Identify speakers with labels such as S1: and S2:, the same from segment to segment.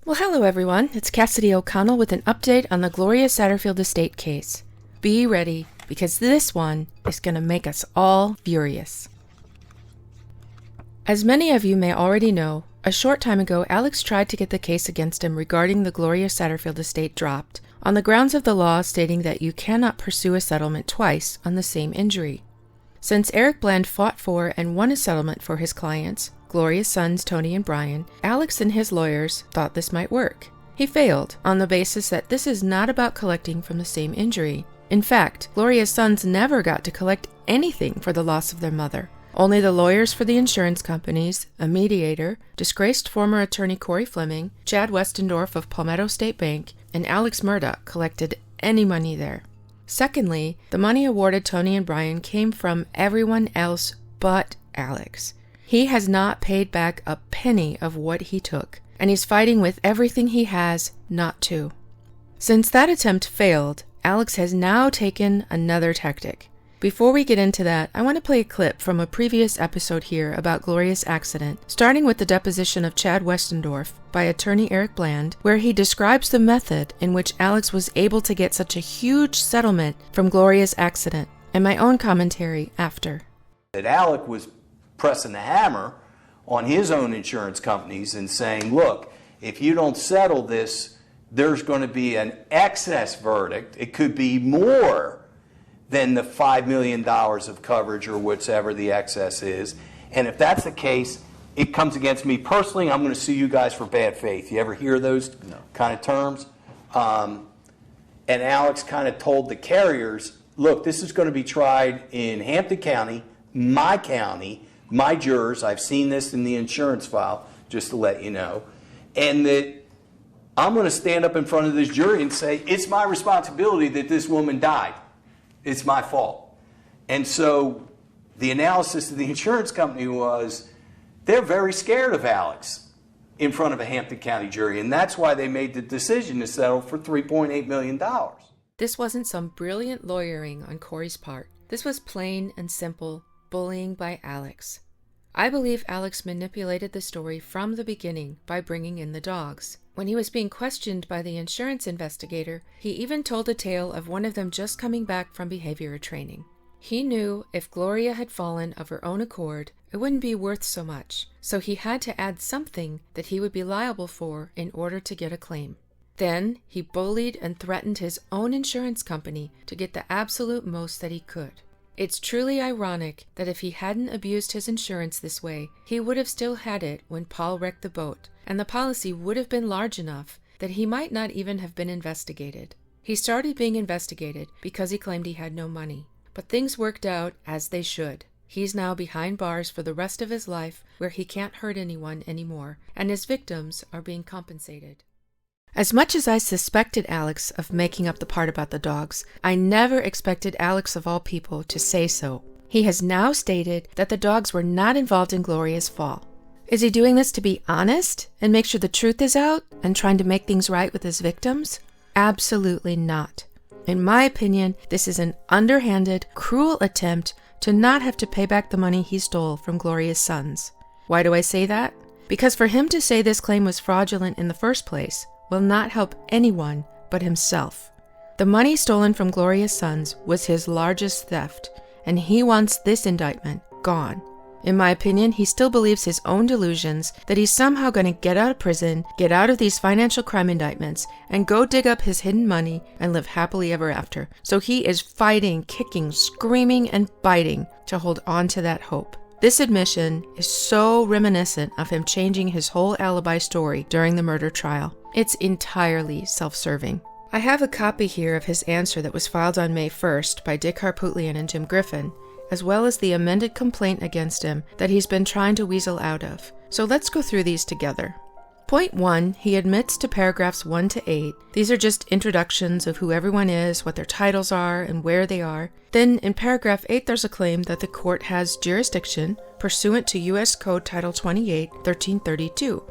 S1: Well, hello everyone. It's Cassidy O'Connell with an update on the Gloria Satterfield estate case. Be ready, because this one is going to make us all furious. As many of you may already know, a short time ago Alex tried to get the case against him regarding the Gloria Satterfield estate dropped, on the grounds of the law stating that you cannot pursue a settlement twice on the same injury. Since Eric Bland fought for and won a settlement for his clients, Gloria's sons Tony and Brian, Alex and his lawyers thought this might work. He failed on the basis that this is not about collecting from the same injury. In fact, Gloria's sons never got to collect anything for the loss of their mother. Only the lawyers for the insurance companies, a mediator, disgraced former attorney Corey Fleming, Chad Westendorf of Palmetto State Bank, and Alex Murdaugh collected any money there. Secondly, the money awarded Tony and Brian came from everyone else but Alex. He has not paid back a penny of what he took, and he's fighting with everything he has not to. Since that attempt failed, Alex has now taken another tactic. Before we get into that, I want to play a clip from a previous episode here about Gloria's accident, starting with the deposition of Chad Westendorf by attorney Eric Bland, where he describes the method in which Alex was able to get such a huge settlement from Gloria's accident, and my own commentary after.
S2: That Alex was pressing the hammer on his own insurance companies and saying, look, if you don't settle this, there's going to be an excess verdict. It could be more than the $5 million of coverage or whatever the excess is. And if that's the case, it comes against me personally. I'm going to sue you guys for bad faith. You ever hear those kind of terms? And Alex kind of told the carriers, look, this is going to be tried in Hampton County, my jurors. I've seen this in the insurance file, just to let you know. And that I'm going to stand up in front of this jury and say, it's my responsibility that this woman died. It's my fault. And so the analysis of the insurance company was they're very scared of Alex in front of a Hampton County jury. And that's why they made the decision to settle for $3.8 million.
S1: This wasn't some brilliant lawyering on Corey's part. This was plain and simple bullying by Alex. I believe Alex manipulated the story from the beginning by bringing in the dogs. When he was being questioned by the insurance investigator, he even told a tale of one of them just coming back from behavior training. He knew if Gloria had fallen of her own accord, it wouldn't be worth so much, so he had to add something that he would be liable for in order to get a claim. Then he bullied and threatened his own insurance company to get the absolute most that he could. It's truly ironic that if he hadn't abused his insurance this way, he would have still had it when Paul wrecked the boat, and the policy would have been large enough that he might not even have been investigated. He started being investigated because he claimed he had no money, but things worked out as they should. He's now behind bars for the rest of his life where he can't hurt anyone anymore, and his victims are being compensated. As much as I suspected Alex of making up the part about the dogs, I never expected Alex of all people to say so. He has now stated that the dogs were not involved in Gloria's fall. Is he doing this to be honest and make sure the truth is out and trying to make things right with his victims? Absolutely not. In my opinion, this is an underhanded, cruel attempt to not have to pay back the money he stole from Gloria's sons. Why do I say that? Because for him to say this claim was fraudulent in the first place will not help anyone but himself. The money stolen from Gloria's sons was his largest theft, and he wants this indictment gone. In my opinion, he still believes his own delusions that he's somehow going to get out of prison, get out of these financial crime indictments, and go dig up his hidden money and live happily ever after. So he is fighting, kicking, screaming, and biting to hold on to that hope. This admission is so reminiscent of him changing his whole alibi story during the murder trial. It's entirely self-serving. I have a copy here of his answer that was filed on May 1st by Dick Harpootlian and Jim Griffin, as well as the amended complaint against him that he's been trying to weasel out of. So let's go through these together. Point 1, he admits to paragraphs 1 to 8. These are just introductions of who everyone is, what their titles are, and where they are. Then in paragraph 8, there's a claim that the court has jurisdiction pursuant to U.S. Code Title 28, 1332.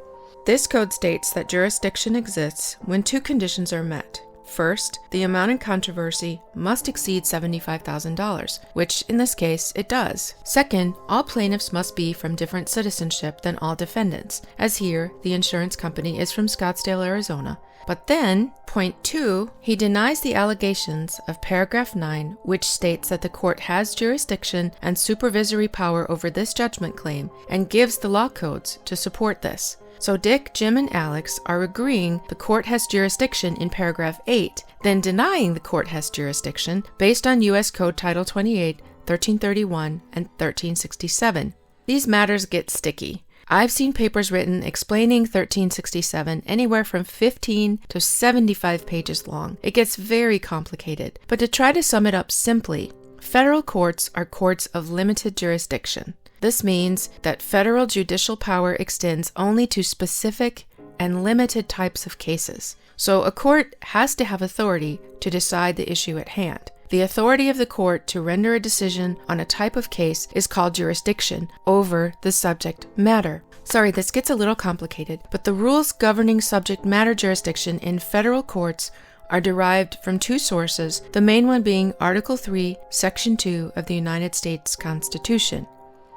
S1: This code states that jurisdiction exists when two conditions are met. First, the amount in controversy must exceed $75,000, which in this case it does. Second, all plaintiffs must be from different citizenship than all defendants, as here the insurance company is from Scottsdale, Arizona. But then, point 2, he denies the allegations of paragraph 9, which states that the court has jurisdiction and supervisory power over this judgment claim and gives the law codes to support this. So Dick, Jim, and Alex are agreeing the court has jurisdiction in paragraph 8, then denying the court has jurisdiction based on U.S. Code Title 28, 1331, and 1367. These matters get sticky. I've seen papers written explaining 1367 anywhere from 15 to 75 pages long. It gets very complicated. But to try to sum it up simply, federal courts are courts of limited jurisdiction. This means that federal judicial power extends only to specific and limited types of cases. So a court has to have authority to decide the issue at hand. The authority of the court to render a decision on a type of case is called jurisdiction over the subject matter. Sorry, this gets a little complicated, but the rules governing subject matter jurisdiction in federal courts are derived from 2 sources, the main one being Article 3, Section 2 of the United States Constitution.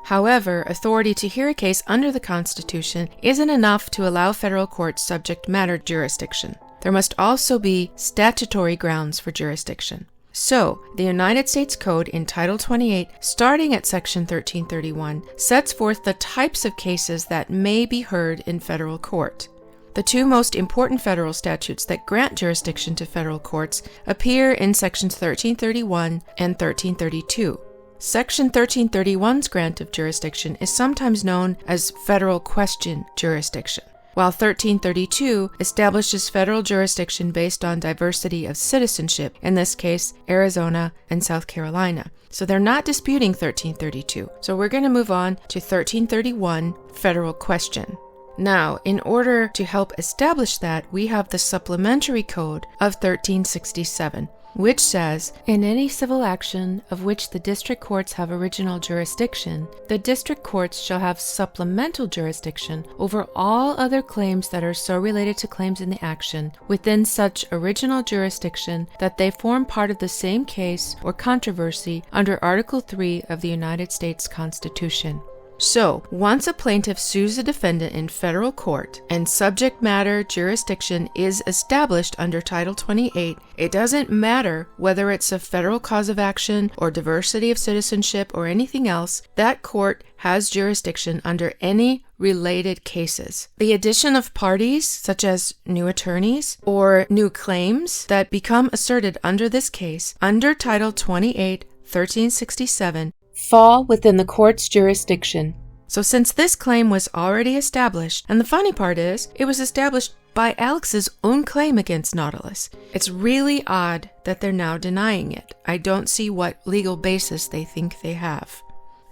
S1: However, authority to hear a case under the Constitution isn't enough to allow federal courts subject matter jurisdiction. There must also be statutory grounds for jurisdiction. So, the United States Code in Title 28, starting at Section 1331, sets forth the types of cases that may be heard in federal court. The 2 most important federal statutes that grant jurisdiction to federal courts appear in Sections 1331 and 1332. Section 1331's grant of jurisdiction is sometimes known as federal question jurisdiction, while 1332 establishes federal jurisdiction based on diversity of citizenship, in this case, Arizona and South Carolina. So they're not disputing 1332. So we're going to move on to 1331, federal question. Now, in order to help establish that, we have the supplementary code of 1367, which says, in any civil action of which the district courts have original jurisdiction, the district courts shall have supplemental jurisdiction over all other claims that are so related to claims in the action within such original jurisdiction that they form part of the same case or controversy under Article 3 of the United States Constitution. So, once a plaintiff sues a defendant in federal court and subject matter jurisdiction is established under Title 28, it doesn't matter whether it's a federal cause of action or diversity of citizenship or anything else, that court has jurisdiction under any related cases. The addition of parties, such as new attorneys or new claims that become asserted under this case, under Title 28, 1367, fall within the court's jurisdiction. So since this claim was already established, and the funny part is, it was established by Alex's own claim against Nautilus, it's really odd that they're now denying it. I don't see what legal basis they think they have.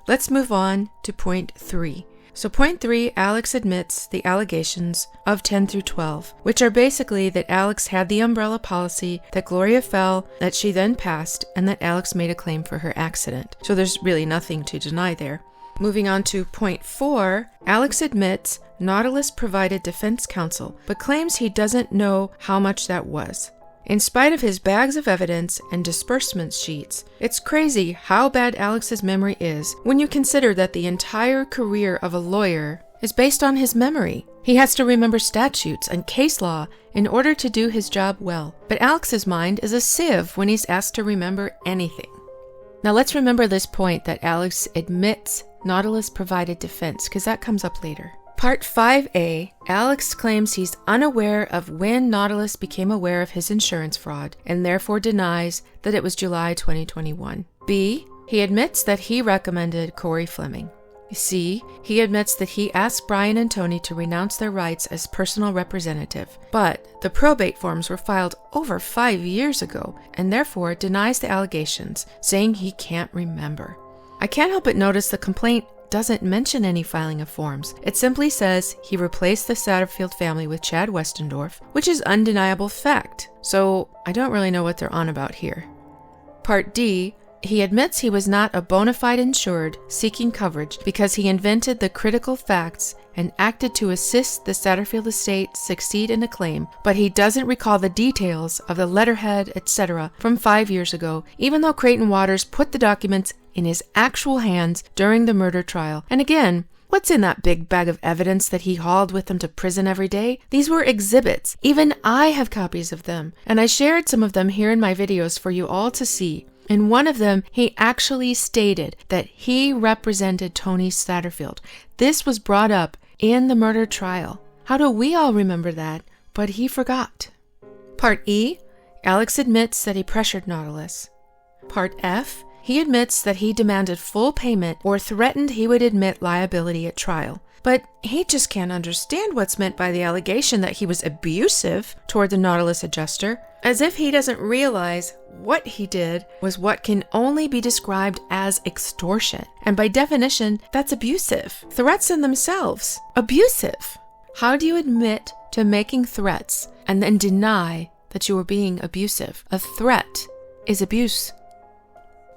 S1: Let's move on to point 3. So point 3, Alex admits the allegations of 10 through 12, which are basically that Alex had the umbrella policy, that Gloria fell, that she then passed, and that Alex made a claim for her accident. So there's really nothing to deny there. Moving on to point 4, Alex admits Nautilus provided defense counsel, but claims he doesn't know how much that was. In spite of his bags of evidence and disbursement sheets, it's crazy how bad Alex's memory is when you consider that the entire career of a lawyer is based on his memory. He has to remember statutes and case law in order to do his job well. But Alex's mind is a sieve when he's asked to remember anything. Now let's remember this point that Alex admits Nautilus provided defense, because that comes up later. Part 5A, Alex claims he's unaware of when Nautilus became aware of his insurance fraud and therefore denies that it was July 2021. B, he admits that he recommended Corey Fleming. C, he admits that he asked Brian and Tony to renounce their rights as personal representative, but the probate forms were filed over 5 years ago and therefore denies the allegations, saying he can't remember. I can't help but notice the complaint doesn't mention any filing of forms. It simply says he replaced the Satterfield family with Chad Westendorf, which is undeniable fact. So I don't really know what they're on about here. Part D, He admits he was not a bona fide insured seeking coverage because he invented the critical facts and acted to assist the Satterfield estate succeed in a claim, but he doesn't recall the details of the letterhead, etc. from 5 years ago, even though Creighton Waters put the documents in his actual hands during the murder trial. And again, what's in that big bag of evidence that he hauled with him to prison every day? These were exhibits. Even I have copies of them, and I shared some of them here in my videos for you all to see. In one of them, he actually stated that he represented Tony Satterfield. This was brought up in the murder trial. How do we all remember that? But he forgot. Part E, Alex admits that he pressured Nautilus. Part F, he admits that he demanded full payment or threatened he would admit liability at trial. But he just can't understand what's meant by the allegation that he was abusive toward the Nautilus adjuster, as if he doesn't realize what he did was what can only be described as extortion. And by definition, that's abusive. Threats in themselves, abusive. How do you admit to making threats and then deny that you are being abusive? A threat is abuse.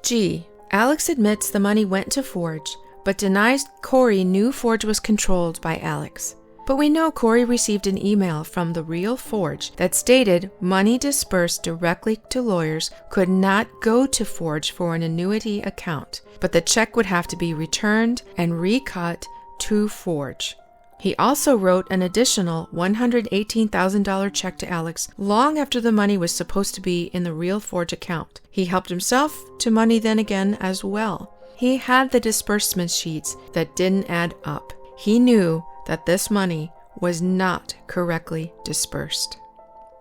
S1: G. Alex admits the money went to Forge, but denies Corey knew Forge was controlled by Alex. But we know Corey received an email from the real Forge that stated money dispersed directly to lawyers could not go to Forge for an annuity account, but the check would have to be returned and recut to Forge. He also wrote an additional $118,000 check to Alex long after the money was supposed to be in the real Forge account. He helped himself to money then again as well. He had the disbursement sheets that didn't add up. He knew that this money was not correctly dispersed.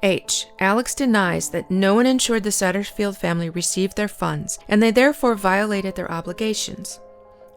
S1: H. Alex denies that no one insured the Satterfield family received their funds, and they therefore violated their obligations.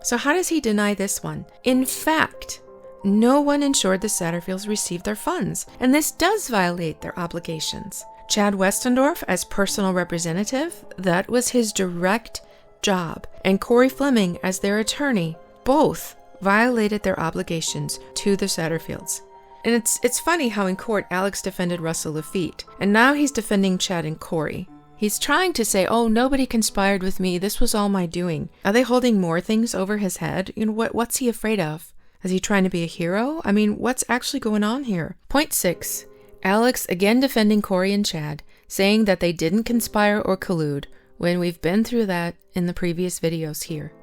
S1: So how does he deny this one? In fact, no one insured the Satterfields received their funds, and this does violate their obligations. Chad Westendorf, as personal representative, that was his direct job, and Corey Fleming, as their attorney, both violated their obligations to the Satterfields. And it's funny how in court Alex defended Russell Lafitte, and now he's defending Chad and Corey. He's trying to say, oh, nobody conspired with me, this was all my doing. Are they holding more things over his head? You know, what's he afraid of? Is he trying to be a hero? I mean, what's actually going on here? Point 6. Alex again defending Corey and Chad, saying that they didn't conspire or collude, when we've been through that in the previous videos here.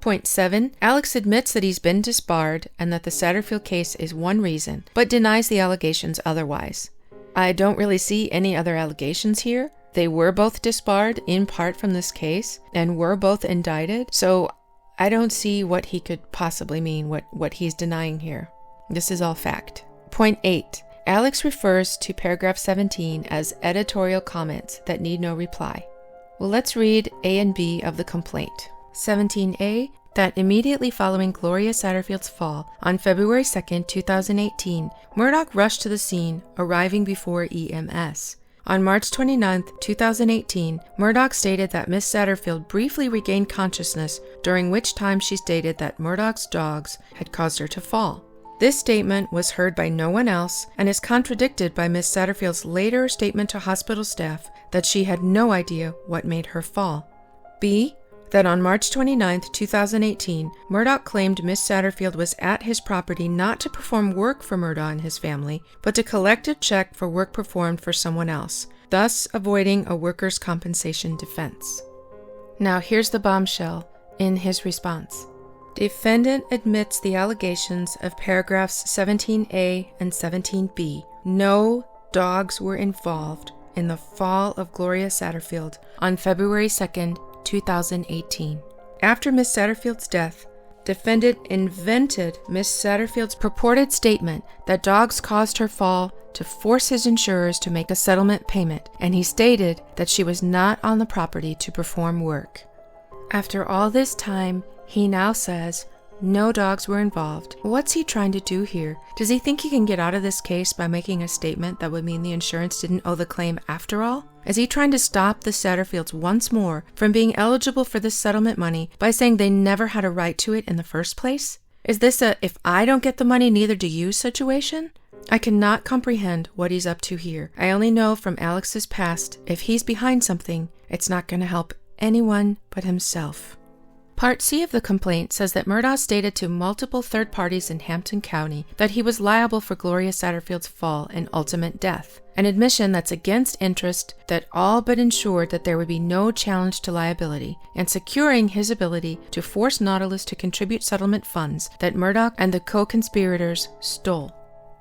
S1: Point 7. Alex admits that he's been disbarred and that the Satterfield case is one reason, but denies the allegations otherwise. I don't really see any other allegations here. They were both disbarred in part from this case and were both indicted, so I don't see what he could possibly mean, what he's denying here. This is all fact. Point 8. Alex refers to paragraph 17 as editorial comments that need no reply. Well, let's read A and B of the complaint. 17A, that immediately following Gloria Satterfield's fall on February 2, 2018, Murdaugh rushed to the scene, arriving before EMS. On March 29, 2018, Murdaugh stated that Miss Satterfield briefly regained consciousness, during which time she stated that Murdaugh's dogs had caused her to fall. This statement was heard by no one else and is contradicted by Miss Satterfield's later statement to hospital staff that she had no idea what made her fall. B. That on March 29, 2018, Murdaugh claimed Miss Satterfield was at his property not to perform work for Murdaugh and his family, but to collect a check for work performed for someone else, thus avoiding a workers' compensation defense. Now here's the bombshell in his response. Defendant admits the allegations of paragraphs 17A and 17B. No dogs were involved in the fall of Gloria Satterfield on February 2nd, 2018. After Miss Satterfield's death, defendant invented Miss Satterfield's purported statement that dogs caused her fall to force his insurers to make a settlement payment, and he stated that she was not on the property to perform work. After all this time, he now says no dogs were involved. What's he trying to do here? Does he think he can get out of this case by making a statement that would mean the insurance didn't owe the claim after all? Is he trying to stop the Satterfields once more from being eligible for this settlement money by saying they never had a right to it in the first place? Is this a if I don't get the money, neither do you situation? I cannot comprehend what he's up to here. I only know from Alex's past, if he's behind something, it's not going to help anyone but himself. Part C of the complaint says that Murdaugh stated to multiple third parties in Hampton County that he was liable for Gloria Satterfield's fall and ultimate death, an admission that's against interest that all but ensured that there would be no challenge to liability, and securing his ability to force Nautilus to contribute settlement funds that Murdaugh and the co-conspirators stole.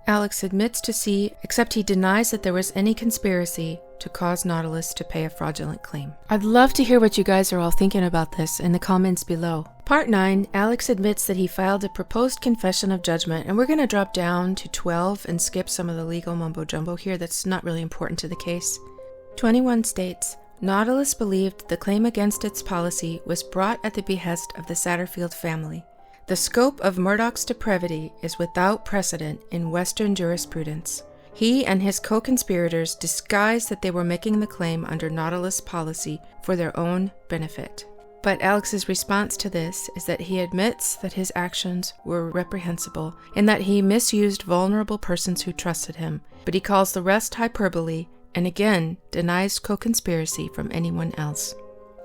S1: Alex admits to C, except he denies that there was any conspiracy to cause Nautilus to pay a fraudulent claim. I'd love to hear what you guys are all thinking about this in the comments below. Part 9, Alex admits that he filed a proposed confession of judgment, and we're going to drop down to 12 and skip some of the legal mumbo-jumbo here that's not really important to the case. 21 states, Nautilus believed the claim against its policy was brought at the behest of the Satterfield family. The scope of Murdaugh's depravity is without precedent in Western jurisprudence. He and his co-conspirators disguised that they were making the claim under Nautilus policy for their own benefit. But Alex's response to this is that he admits that his actions were reprehensible and that he misused vulnerable persons who trusted him, but he calls the rest hyperbole and again denies co-conspiracy from anyone else.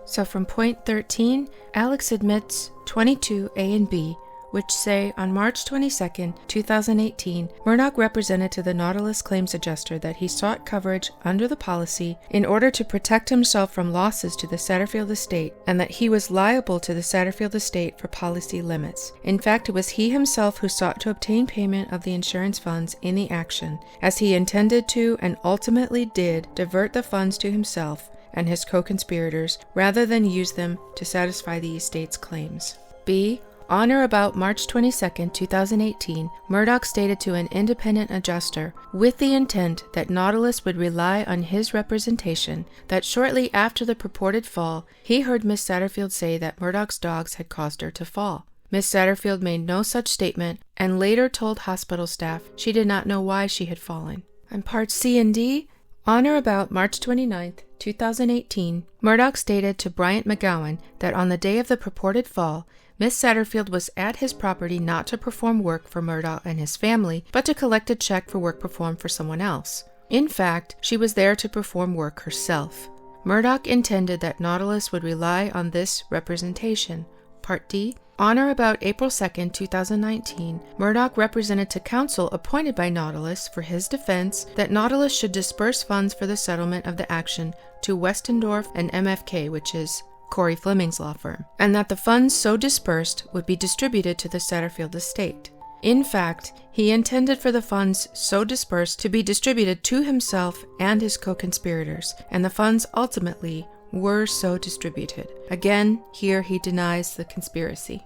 S1: So from point 13, Alex admits 22A and B, which say on March 22, 2018, Murdaugh represented to the Nautilus claims adjuster that he sought coverage under the policy in order to protect himself from losses to the Satterfield estate and that he was liable to the Satterfield estate for policy limits. In fact, it was he himself who sought to obtain payment of the insurance funds in the action, as he intended to and ultimately did divert the funds to himself and his co-conspirators rather than use them to satisfy the estate's claims. B. On or about March 22, 2018, Murdaugh stated to an independent adjuster, with the intent that Nautilus would rely on his representation, that shortly after the purported fall, he heard Miss Satterfield say that Murdaugh's dogs had caused her to fall. Miss Satterfield made no such statement and later told hospital staff she did not know why she had fallen. On Parts C and D, on or about March 29, 2018, Murdaugh stated to Bryant McGowan that on the day of the purported fall, Miss Satterfield was at his property not to perform work for Murdaugh and his family, but to collect a check for work performed for someone else. In fact, she was there to perform work herself. Murdaugh intended that Nautilus would rely on this representation. Part D. On or about April 2, 2019, Murdaugh represented to counsel appointed by Nautilus for his defense that Nautilus should disperse funds for the settlement of the action to Westendorf and MFK, which is Corey Fleming's law firm, and that the funds so dispersed would be distributed to the Satterfield estate. In fact, he intended for the funds so dispersed to be distributed to himself and his co-conspirators, and the funds ultimately were so distributed. Again, here he denies the conspiracy.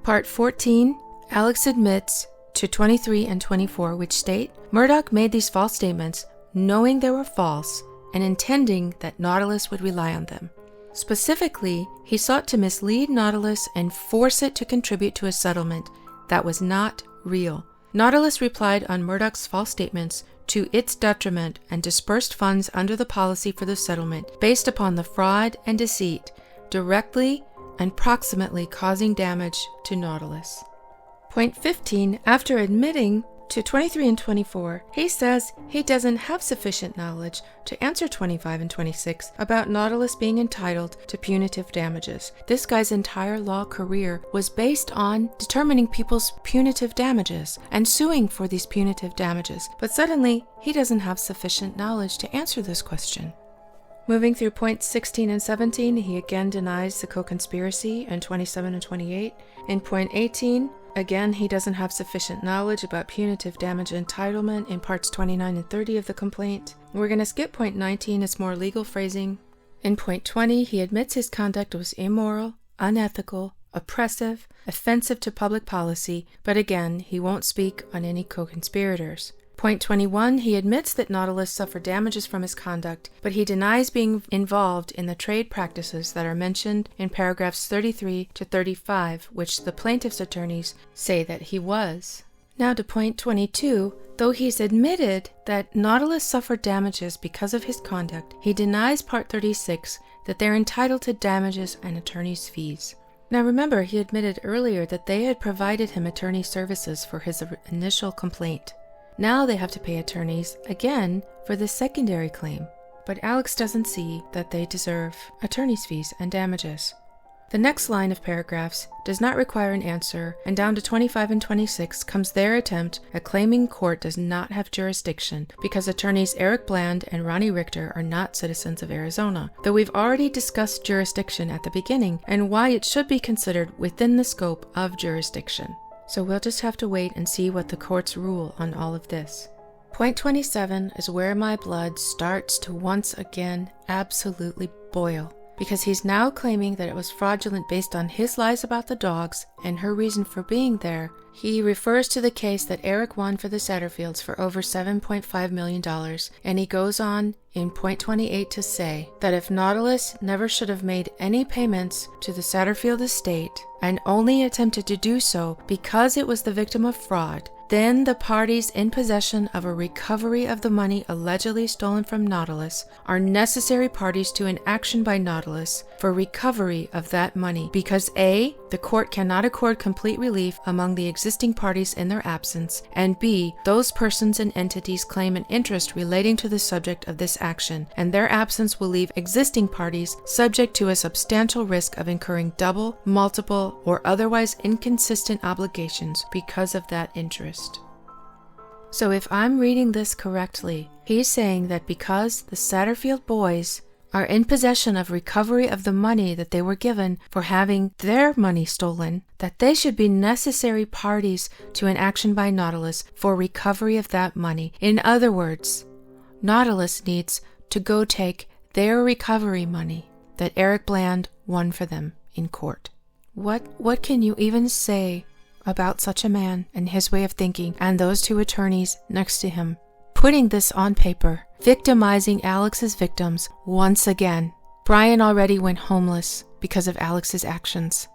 S1: Part 14, Alex admits to 23 and 24, which state, Murdaugh made these false statements knowing they were false and intending that Nautilus would rely on them. Specifically, he sought to mislead Nautilus and force it to contribute to a settlement that was not real. Nautilus replied on Murdaugh's false statements to its detriment and dispersed funds under the policy for the settlement based upon the fraud and deceit, directly and proximately causing damage to Nautilus. Point 15, after admitting to 23 and 24, he says he doesn't have sufficient knowledge to answer 25 and 26 about Nautilus being entitled to punitive damages. This guy's entire law career was based on determining people's punitive damages and suing for these punitive damages, but suddenly he doesn't have sufficient knowledge to answer this question. Moving through points 16 and 17, he again denies the co-conspiracy in 27 and 28. In point 18, again, he doesn't have sufficient knowledge about punitive damage entitlement in parts 29 and 30 of the complaint. We're going to skip point 19, it's more legal phrasing. In point 20, he admits his conduct was immoral, unethical, oppressive, offensive to public policy, but again, he won't speak on any co-conspirators. Point 21, he admits that Nautilus suffered damages from his conduct, but he denies being involved in the trade practices that are mentioned in paragraphs 33 to 35, which the plaintiff's attorneys say that he was. Now to point 22, though he's admitted that Nautilus suffered damages because of his conduct, he denies part 36 that they're entitled to damages and attorney's fees. Now remember, he admitted earlier that they had provided him attorney services for his initial complaint. Now they have to pay attorneys again for the secondary claim. but Alex doesn't see that they deserve attorney's fees and damages. The next line of paragraphs does not require an answer, and down to 25 and 26 comes their attempt at claiming court does not have jurisdiction because attorneys Eric Bland and Ronnie Richter are not citizens of Arizona, though we've already discussed jurisdiction at the beginning and why it should be considered within the scope of jurisdiction. So we'll just have to wait and see what the courts rule on all of this. Point 27 is where my blood starts to once again absolutely boil, because he's now claiming that it was fraudulent based on his lies about the dogs and her reason for being there. He refers to the case that Eric won for the Satterfields for over $7.5 million, and he goes on in point 28 to say that if Nautilus never should have made any payments to the Satterfield estate and only attempted to do so because it was the victim of fraud, then the parties in possession of a recovery of the money allegedly stolen from Nautilus are necessary parties to an action by Nautilus for recovery of that money because A, the court cannot accord complete relief among the existing parties in their absence, and B, those persons and entities claim an interest relating to the subject of this action, and their absence will leave existing parties subject to a substantial risk of incurring double, multiple, or otherwise inconsistent obligations because of that interest. So if I'm reading this correctly, he's saying that because the Satterfield boys are in possession of recovery of the money that they were given for having their money stolen, that they should be necessary parties to an action by Nautilus for recovery of that money. In other words, Nautilus needs to go take their recovery money that Eric Bland won for them in court. What can you even say about such a man and his way of thinking and those two attorneys next to him? Putting this on paper, victimizing Alex's victims once again. Brian already went homeless because of Alex's actions.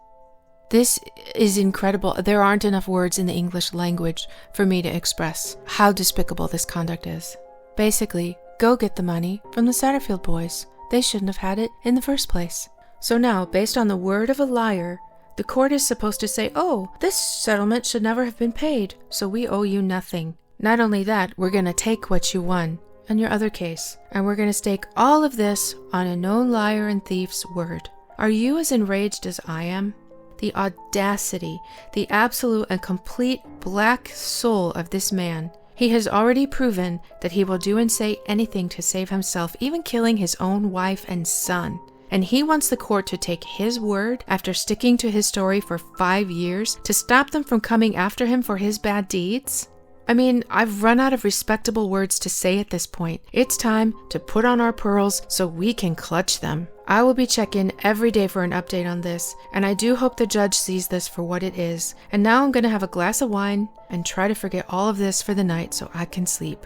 S1: This is incredible. There aren't enough words in the English language for me to express how despicable this conduct is. Basically, go get the money from the Satterfield boys. They shouldn't have had it in the first place. So now, based on the word of a liar, the court is supposed to say, oh, this settlement should never have been paid, so we owe you nothing. Not only that, we're going to take what you won and your other case, and we're going to stake all of this on a known liar and thief's word. Are you as enraged as I am? The audacity, the absolute and complete black soul of this man. He has already proven that he will do and say anything to save himself, even killing his own wife and son. And he wants the court to take his word after sticking to his story for 5 years to stop them from coming after him for his bad deeds? I mean, I've run out of respectable words to say at this point. It's time to put on our pearls so we can clutch them. I will be checking every day for an update on this, and I do hope the judge sees this for what it is. And now I'm going to have a glass of wine and try to forget all of this for the night so I can sleep.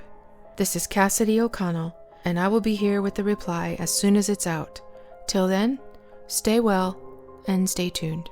S1: This is Cassidy O'Connell, and I will be here with the reply as soon as it's out. Till then, stay well and stay tuned.